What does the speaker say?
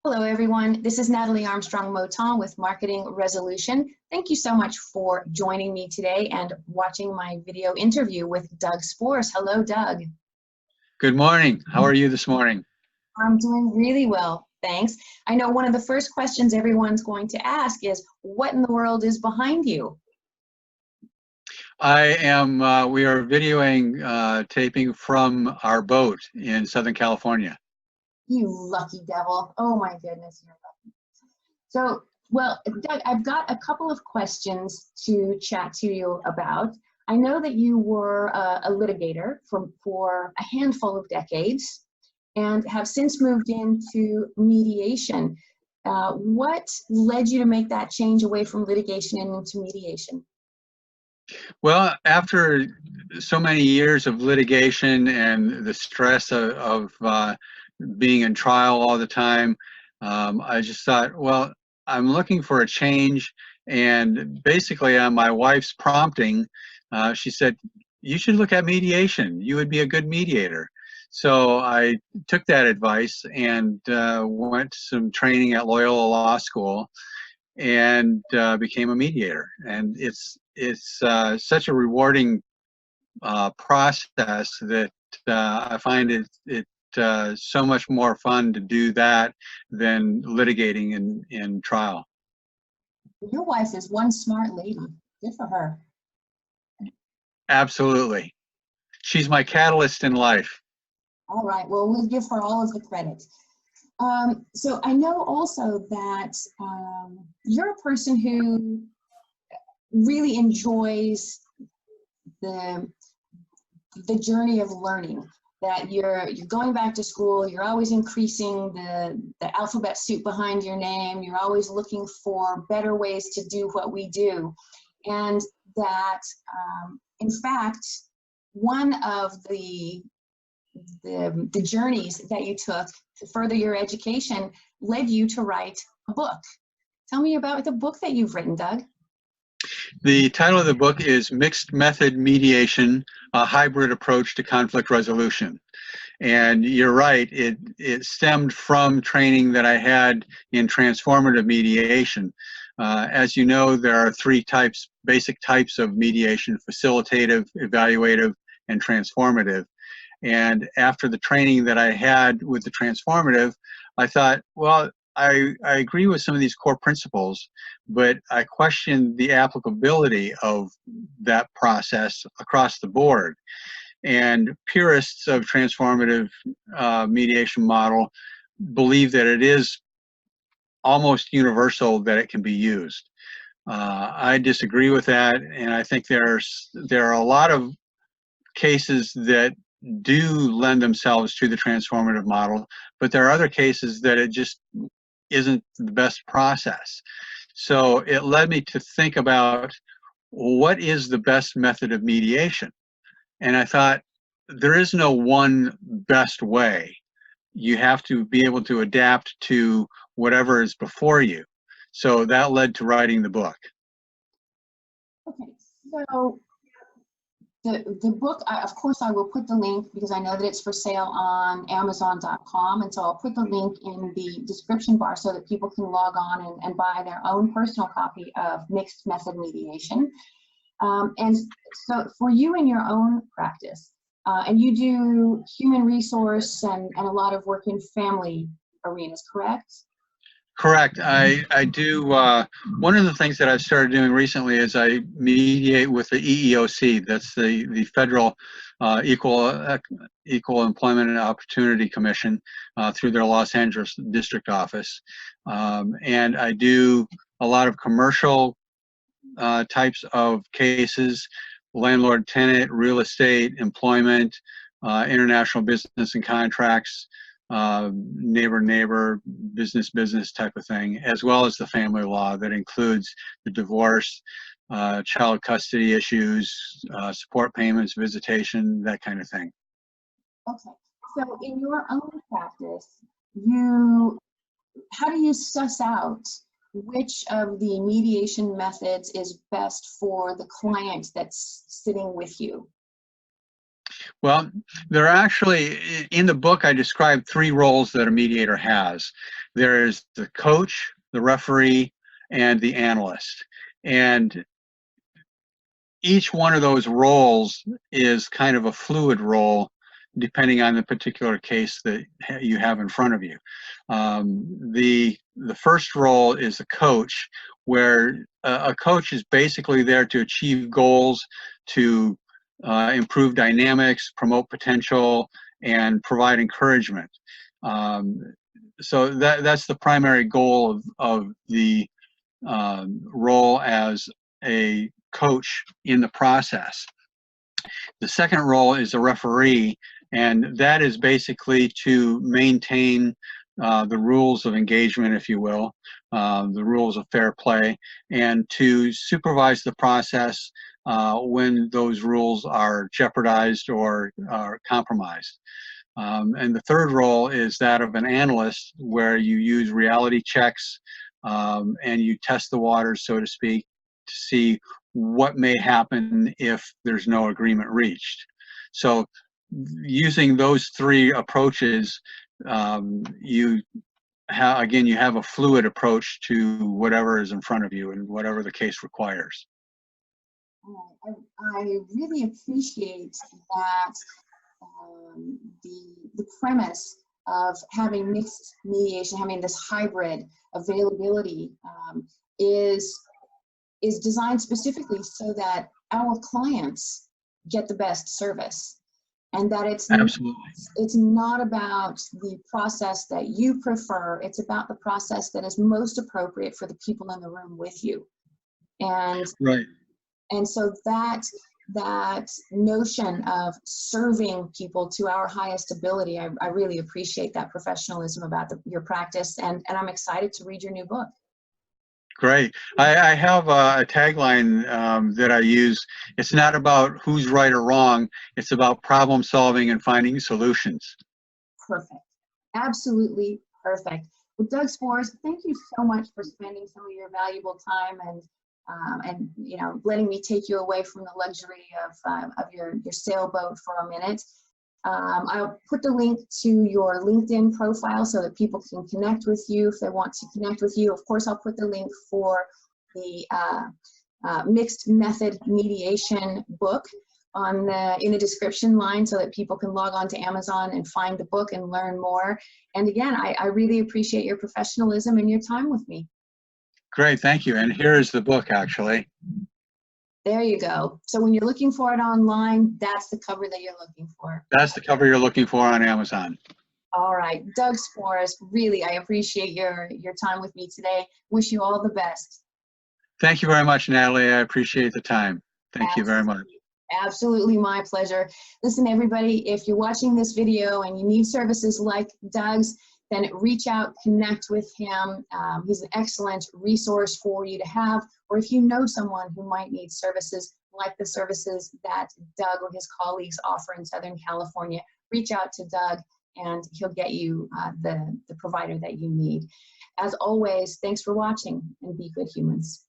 Hello, everyone. This is Natalie Armstrong-Motin with Marketing Resolution. Thank you so much for joining me today and watching my video interview with Doug Spoors. Hello, Doug. Good morning. How are you this morning? I'm doing really well, thanks. I know one of the first questions everyone's going to ask is, what in the world is behind you? We are videoing, taping from our boat in Southern California. You lucky devil. Oh my goodness, you're lucky. So, well, Doug, I've got a couple of questions to chat to you about. I know that you were a litigator for a handful of decades and have since moved into mediation. What led you to make that change away from litigation and into mediation? Well, after so many years of litigation and the stress of being in trial all the time, I just thought, well, I'm looking for a change. And basically on my wife's prompting, she said, you should look at mediation. You would be a good mediator. So I took that advice and went to some training at Loyola Law School and became a mediator. And it's such a rewarding process that I find it so much more fun to do that than litigating in trial. Your wife is one smart lady. Good for her. Absolutely. She's my catalyst in life. All right. Well, we'll give her all of the credit. So I know also that you're a person who really enjoys the journey of learning. That you're going back to school, you're always increasing the alphabet soup behind your name, you're always looking for better ways to do what we do. And that, in fact, one of the journeys that you took to further your education led you to write a book. Tell me about the book that you've written, Doug. The title of the book is Mixed Method Mediation, a hybrid approach to conflict resolution. And you're right, it stemmed from training that I had in transformative mediation. As you know, there are three basic types of mediation: facilitative, evaluative, and transformative. And after the training that I had with the transformative, I thought, well, I agree with some of these core principles, but I question the applicability of that process across the board. And purists of transformative mediation model believe that it is almost universal that it can be used. I disagree with that, and I think there are a lot of cases that do lend themselves to the transformative model, but there are other cases that it just isn't the best process. So it led me to think about what is the best method of mediation. And I thought, there is no one best way. You have to be able to adapt to whatever is before you. So that led to writing the book. Okay, so the book, of course, I will put the link because I know that it's for sale on Amazon.com, and so I'll put the link in the description bar so that people can log on and buy their own personal copy of Mixed Method Mediation. And so for you in your own practice, and you do human resource and a lot of work in family arenas, correct? Correct. I do. One of the things that I've started doing recently is I mediate with the EEOC. That's the Federal Equal Employment and Opportunity Commission through their Los Angeles district office. And I do a lot of commercial types of cases: landlord-tenant, real estate, employment, international business and contracts, neighbor-neighbor, business type of thing, as well as the family law that includes the divorce, child custody issues, support payments, visitation, that kind of thing. Okay, so in your own practice, how do you suss out which of the mediation methods is best for the client that's sitting with you? Well, there are actually, in the book, I described 3 roles that a mediator has. There is the coach, the referee, and the analyst. And each one of those roles is kind of a fluid role depending on the particular case that you have in front of you. The first role is a coach, where a coach is basically there to achieve goals, to improve dynamics, promote potential, and provide encouragement. So that's the primary goal of the role as a coach in the process. The second role is a referee, and that is basically to maintain the rules of engagement, if you will, the rules of fair play, and to supervise the process when those rules are jeopardized or are compromised. And the third role is that of an analyst, where you use reality checks and you test the waters, so to speak, to see what may happen if there's no agreement reached. So using those 3 approaches, you have a fluid approach to whatever is in front of you and whatever the case requires. I really appreciate that the premise of having mixed mediation, having this hybrid availability, is designed specifically so that our clients get the best service, and that it's not about the process that you prefer. It's about the process that is most appropriate for the people in the room with you. And right. And so that notion of serving people to our highest ability, I really appreciate that professionalism about your practice, and I'm excited to read your new book. Great. I have a tagline that I use. It's not about who's right or wrong. It's about problem solving and finding solutions. Perfect. Absolutely perfect. Well, Doug Spoors, thank you so much for spending some of your valuable time and letting me take you away from the luxury of your sailboat for a minute. I'll put the link to your LinkedIn profile so that people can connect with you if they want to connect with you. Of course, I'll put the link for the Mixed Method Mediation book in the description line so that people can log on to Amazon and find the book and learn more. And again, I really appreciate your professionalism and your time with me. Great, thank you. And here is the book, actually. There you go. So when you're looking for it online, that's the cover that you're looking for. That's the cover you're looking for on Amazon. All right. Doug Spoors, really, I appreciate your time with me today. Wish you all the best. Thank you very much, Natalie. I appreciate the time. Thank you very much. Absolutely my pleasure. Listen, everybody, if you're watching this video and you need services like Doug's, then reach out, connect with him. He's an excellent resource for you to have. Or if you know someone who might need services like the services that Doug or his colleagues offer in Southern California, reach out to Doug and he'll get you the provider that you need. As always, thanks for watching, and be good humans.